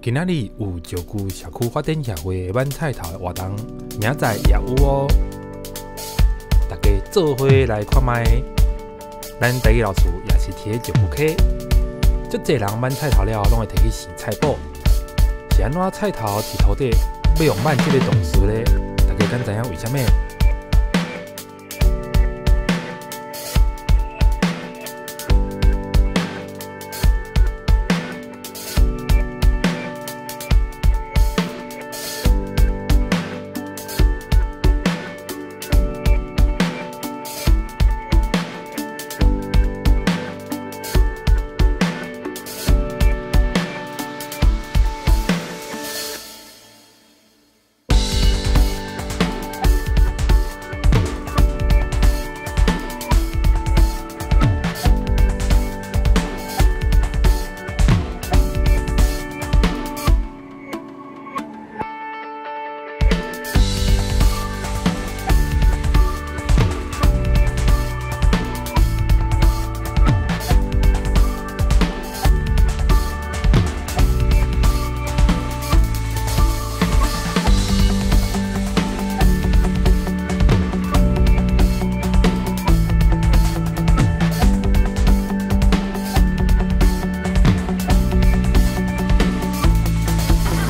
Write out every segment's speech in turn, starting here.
今仔日有石鼓社区发展协会的挽菜头的活动，明仔也有哦。大家做伙来看卖。咱第一老厝也是伫个石鼓溪，足侪人挽菜头了，拢会摕去洗菜脯。是安怎菜头伫土地要用挽这个动词呢？大家敢知影为虾米？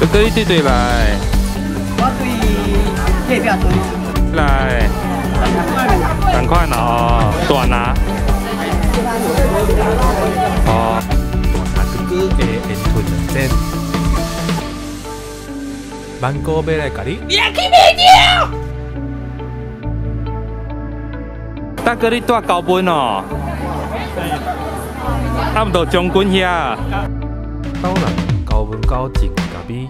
哥哥，你对对来。我对隔壁对。来。赶快拿哦，短啊。哦。大哥哥的烟吞2针。万哥要来甲你。你去灭掉！大哥，你住高本哦。啊，毋到将军遐。高人高文高正咖啡。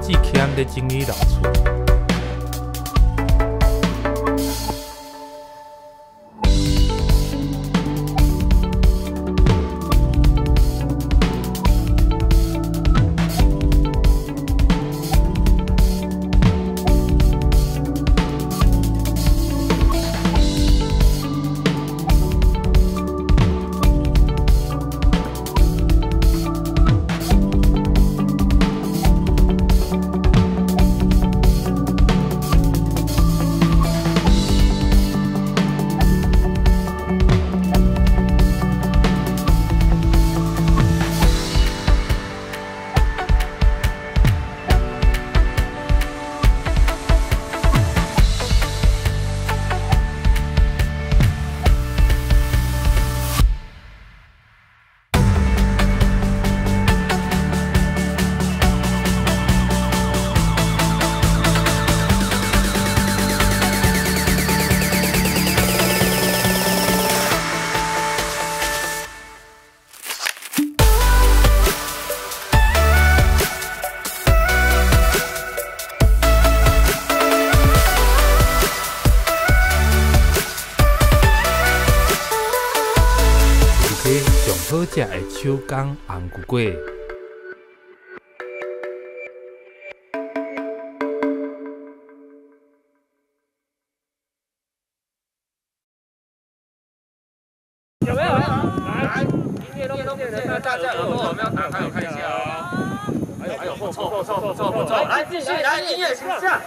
只欠在整理老厝。好食的手工红菇粿。有没有？来，音乐都大家耳朵有没有打开？我看一下哦。还有，不错，来继续，来音乐请下。